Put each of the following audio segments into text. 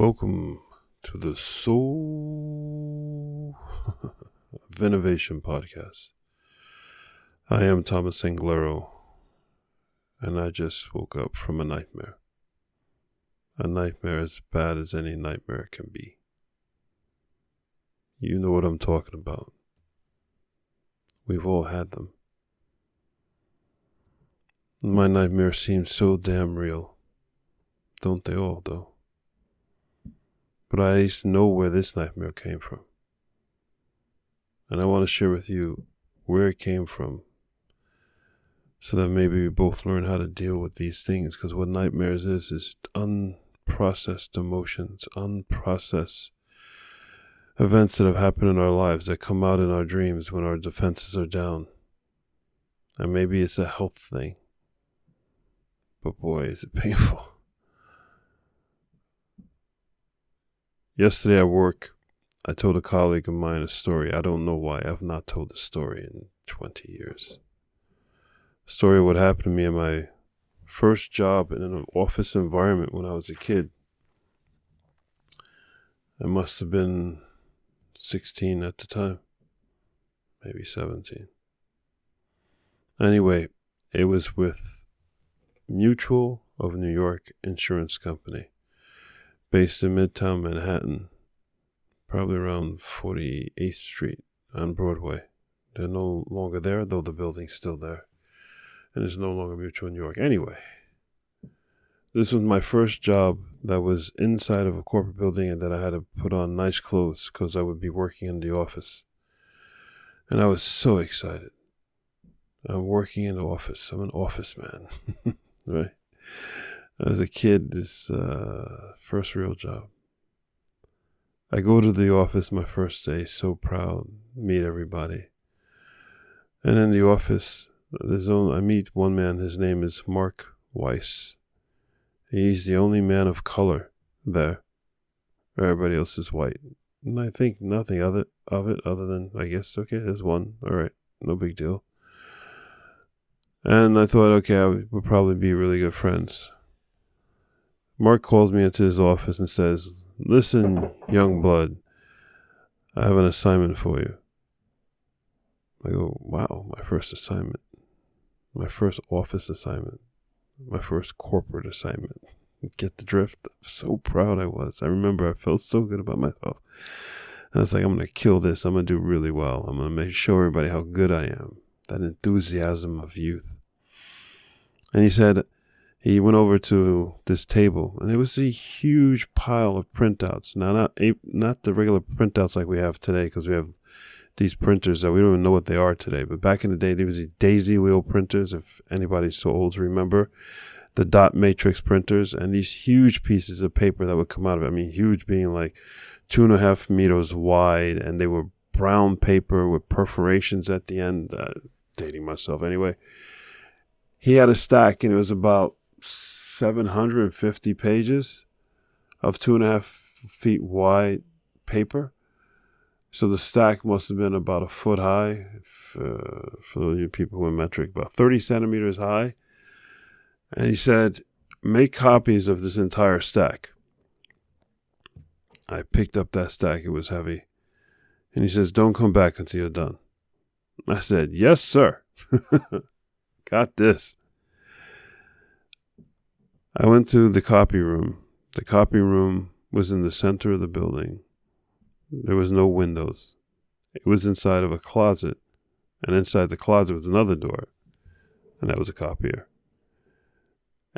Welcome to the Soul of Innovation podcast. I am Thomas Anglero, and I just woke up from a nightmare. A nightmare as bad as any nightmare can be. You know what I'm talking about. We've all had them. My nightmare seems so damn real. Don't they all, though? But I at least know where this nightmare came from. And I want to share with you where it came from, so that maybe we both learn how to deal with these things. Because what nightmares is unprocessed emotions, unprocessed events that have happened in our lives that come out in our dreams when our defenses are down. And maybe it's a health thing. But boy, is it painful. Yesterday at work, I told a colleague of mine a story. I don't know why. I've not told this story in 20 years. A story of what happened to me in my first job in an office environment when I was a kid. I must have been 16 at the time. Maybe 17. Anyway, it was with Mutual of New York Insurance Company, based in Midtown Manhattan, probably around 48th Street on Broadway. They're no longer there, though the building's still there. And it's no longer Mutual in New York. Anyway, this was my first job that was inside of a corporate building and that I had to put on nice clothes because I would be working in the office. And I was so excited. I'm working in the office. I'm an office man, right? As a kid, this first real job. I go to the office my first day, so proud, meet everybody. And in the office, I meet one man, his name is Mark Weiss. He's the only man of color there. Everybody else is white. And I think nothing of it other than, I guess, okay, there's one. All right, no big deal. And I thought, okay, we'll probably be really good friends. Mark calls me into his office and says, "Listen, young blood, I have an assignment for you." I go, wow, my first assignment. My first office assignment. My first corporate assignment. Get the drift? So proud I was. I remember I felt so good about myself. And I was like, I'm going to kill this. I'm going to do really well. I'm going to show everybody how good I am. That enthusiasm of youth. And he went over to this table, and it was a huge pile of printouts. Now, not the regular printouts like we have today, because we have these printers that we don't even know what they are today. But back in the day, there was the daisy wheel printers, if anybody's so old to remember, the dot matrix printers, and these huge pieces of paper that would come out of it. I mean, huge being like 2.5 meters wide, and they were brown paper with perforations at the end. Dating myself anyway. He had a stack, and it was about 750 pages of 2.5 feet wide paper. So the stack must have been about a foot high, for you people who are metric, about 30 centimeters high. And he said, make copies of this entire stack. I picked up that stack. It was heavy. And he says, don't come back until you're done. I said, yes, sir. Got this. I went to the copy room. The copy room was in the center of the building. There was no windows. It was inside of a closet. And inside the closet was another door. And that was a copier.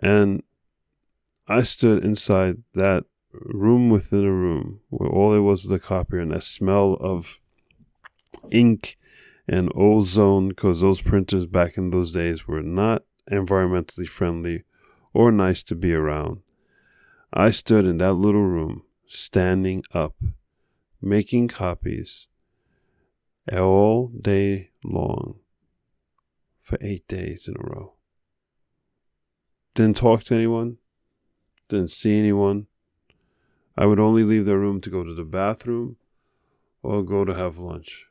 And I stood inside that room within a room where all there was a copier, and that smell of ink and ozone, because those printers back in those days were not environmentally friendly or nice to be around. I stood in that little room, standing up, making copies all day long for 8 days in a row. Didn't talk to anyone, didn't see anyone. I would only leave the room to go to the bathroom or go to have lunch.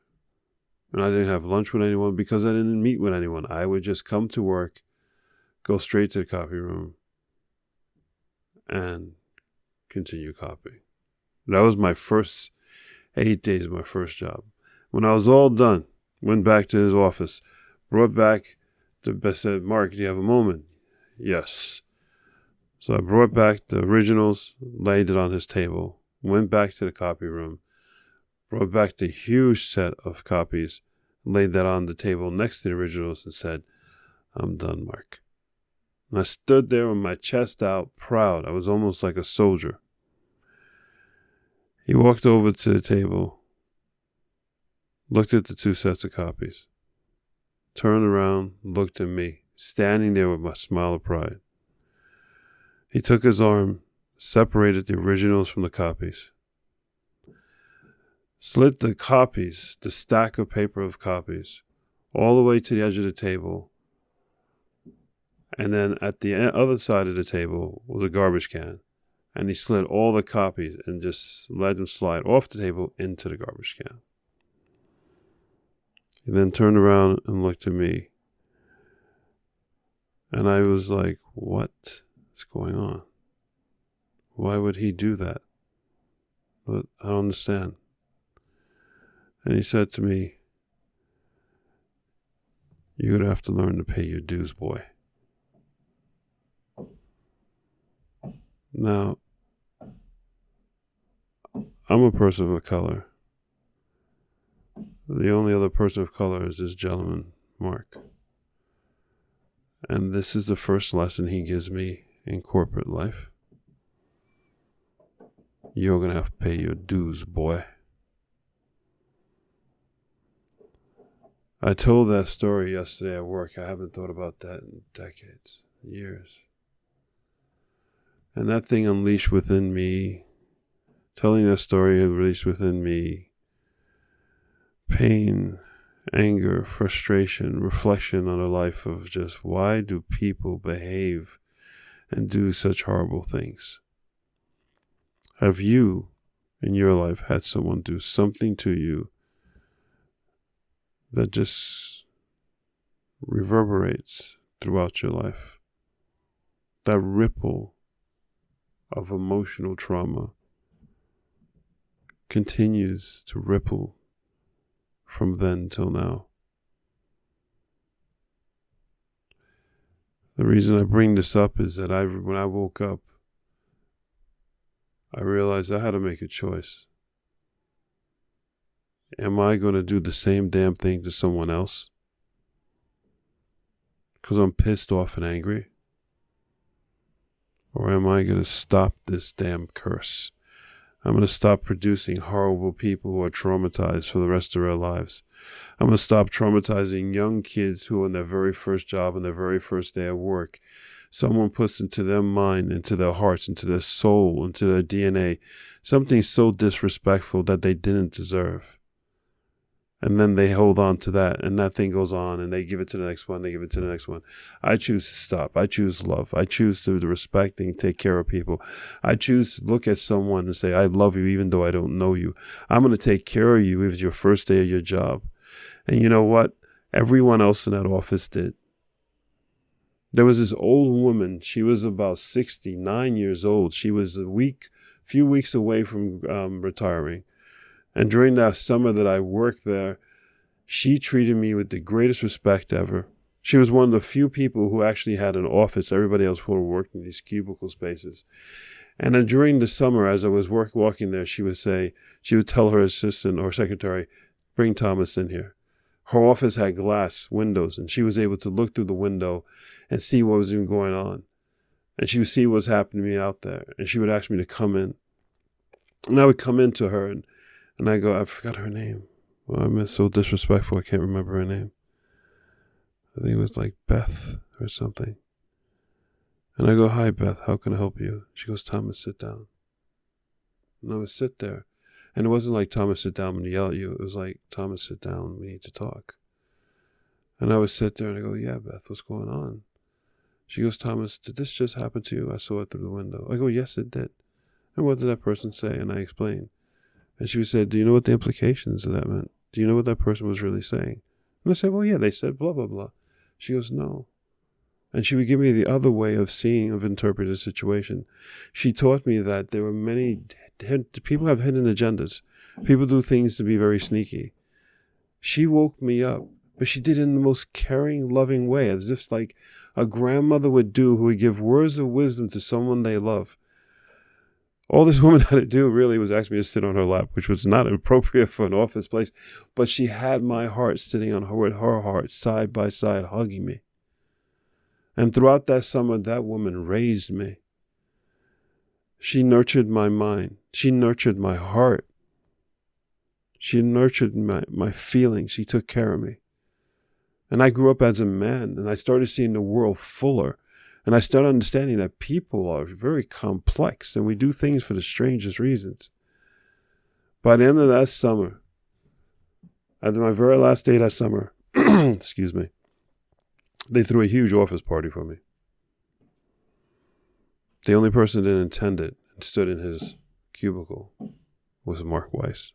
And I didn't have lunch with anyone because I didn't meet with anyone. I would just come to work, go straight to the copy room, and continue copying. That was my first 8 days of my first job. When I was all done, went back to his office, brought back said, Mark, do you have a moment? Yes. So I brought back the originals, laid it on his table, went back to the copy room, brought back the huge set of copies, laid that on the table next to the originals and said, I'm done, Mark. And I stood there with my chest out, proud. I was almost like a soldier. He walked over to the table, looked at the 2 sets of copies, turned around, looked at me, standing there with my smile of pride. He took his arm, separated the originals from the copies, slid the copies, the stack of paper of copies, all the way to the edge of the table. And then at the other side of the table was a garbage can. And he slid all the copies and just let them slide off the table into the garbage can. He then turned around and looked at me. And I was like, what is going on? Why would he do that? But I don't understand. And he said to me, you're going to have to learn to pay your dues, boy. Now, I'm a person of color. The only other person of color is this gentleman, Mark. And this is the first lesson he gives me in corporate life. You're going to have to pay your dues, boy. I told that story yesterday at work. I haven't thought about that in decades, years. And that thing unleashed within me, telling that story unleashed within me pain, anger, frustration, reflection on a life of just why do people behave and do such horrible things? Have you, in your life, had someone do something to you that just reverberates throughout your life? That ripple of emotional trauma continues to ripple from then till now. The reason I bring this up is that when I woke up, I realized I had to make a choice. Am I going to do the same damn thing to someone else? Because I'm pissed off and angry? Or am I going to stop this damn curse? I'm going to stop producing horrible people who are traumatized for the rest of their lives. I'm going to stop traumatizing young kids who are in their very first job and their very first day of work. Someone puts into their mind, into their hearts, into their soul, into their DNA, something so disrespectful that they didn't deserve. And then they hold on to that, and that thing goes on, and they give it to the next one, they give it to the next one. I choose to stop. I choose love. I choose to respect and take care of people. I choose to look at someone and say, I love you even though I don't know you. I'm going to take care of you if it's your first day of your job. And you know what? Everyone else in that office did. There was this old woman. She was about 69 years old. She was few weeks away from retiring. And during that summer that I worked there, she treated me with the greatest respect ever. She was one of the few people who actually had an office. Everybody else worked in these cubicle spaces. And then during the summer, as I was walking there, she would tell her assistant or secretary, bring Thomas in here. Her office had glass windows, and she was able to look through the window and see what was even going on. And she would see what was happening to me out there. And she would ask me to come in. And I would come into her, and I go, I forgot her name. Well, I'm so disrespectful, I can't remember her name. I think it was like Beth or something. And I go, hi, Beth, how can I help you? She goes, Thomas, sit down. And I would sit there. And it wasn't like, Thomas, sit down and yell at you. It was like, Thomas, sit down, we need to talk. And I would sit there and I go, yeah, Beth, what's going on? She goes, Thomas, did this just happen to you? I saw it through the window. I go, yes, it did. And what did that person say? And I explained. And she said, do you know what the implications of that meant? Do you know what that person was really saying? And I said, well, yeah, they said blah, blah, blah. She goes, no. And she would give me the other way of seeing, of interpreting the situation. She taught me that there were many, people have hidden agendas. People do things to be very sneaky. She woke me up, but she did it in the most caring, loving way, as if like a grandmother would do, who would give words of wisdom to someone they love. All this woman had to do really was ask me to sit on her lap, which was not appropriate for an office place, but she had my heart sitting on her, with her heart side by side, hugging me. And throughout that summer, that woman raised me. She nurtured my mind. She nurtured my heart. She nurtured my feelings. She took care of me. And I grew up as a man, and I started seeing the world fuller. And I started understanding that people are very complex, and we do things for the strangest reasons. By the end of that summer, at my very last day that summer, excuse me, they threw a huge office party for me. The only person that didn't attend it and stood in his cubicle was Mark Weiss.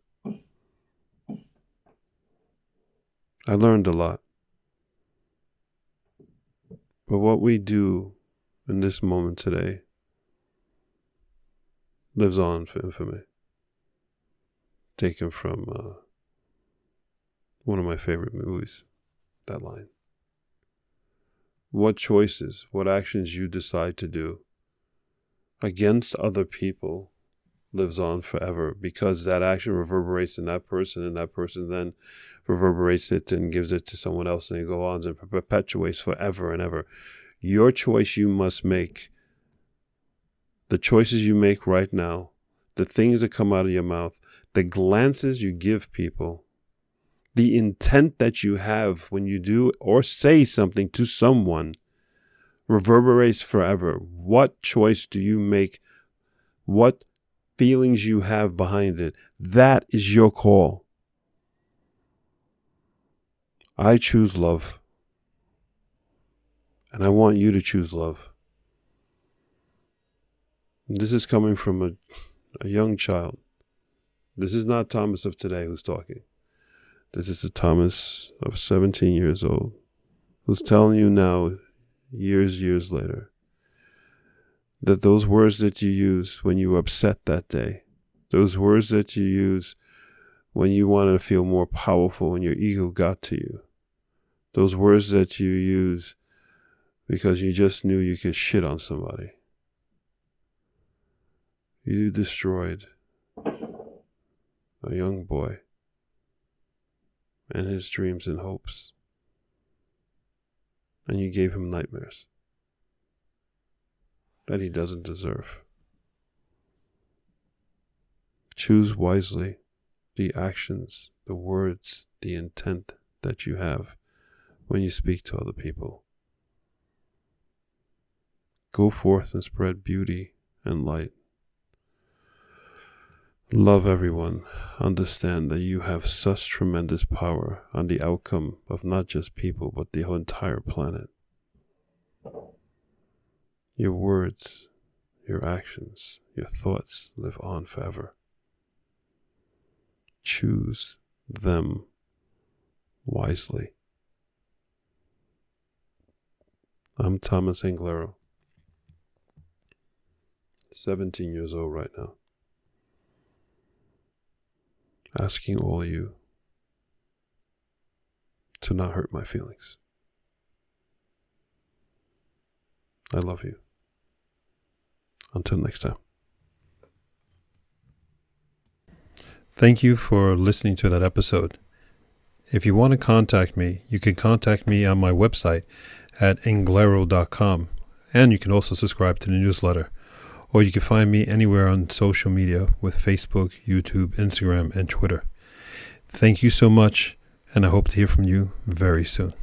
I learned a lot. But what we do in this moment today lives on for infamy. Taken from one of my favorite movies, that line. What choices, what actions you decide to do against other people lives on forever, because that action reverberates in that person, and that person then reverberates it and gives it to someone else, and it goes on and perpetuates forever and ever. Your choice you must make. The choices you make right now, the things that come out of your mouth, the glances you give people, the intent that you have when you do or say something to someone reverberates forever. What choice do you make? What feelings you have behind it? That is your call. I choose love. And I want you to choose love. This is coming from a young child. This is not Thomas of today who's talking. This is the Thomas of 17 years old who's telling you now, years later, that those words that you use when you were upset that day, those words that you use when you wanted to feel more powerful and your ego got to you, those words that you use because you just knew you could shit on somebody, you destroyed a young boy and his dreams and hopes, and you gave him nightmares that he doesn't deserve. Choose wisely the actions, the words, the intent that you have when you speak to other people. Go forth and spread beauty and light. Love everyone. Understand that you have such tremendous power on the outcome of not just people, but the whole entire planet. Your words, your actions, your thoughts live on forever. Choose them wisely. I'm Thomas Anglero, 17 years old right now, asking all of you to not hurt my feelings. I love you. Until next time. Thank you for listening to that episode. If you want to contact me, you can contact me on my website at anglero.com, and you can also subscribe to the newsletter, or you can find me anywhere on social media with Facebook, YouTube, Instagram, and Twitter. Thank you so much, and I hope to hear from you very soon.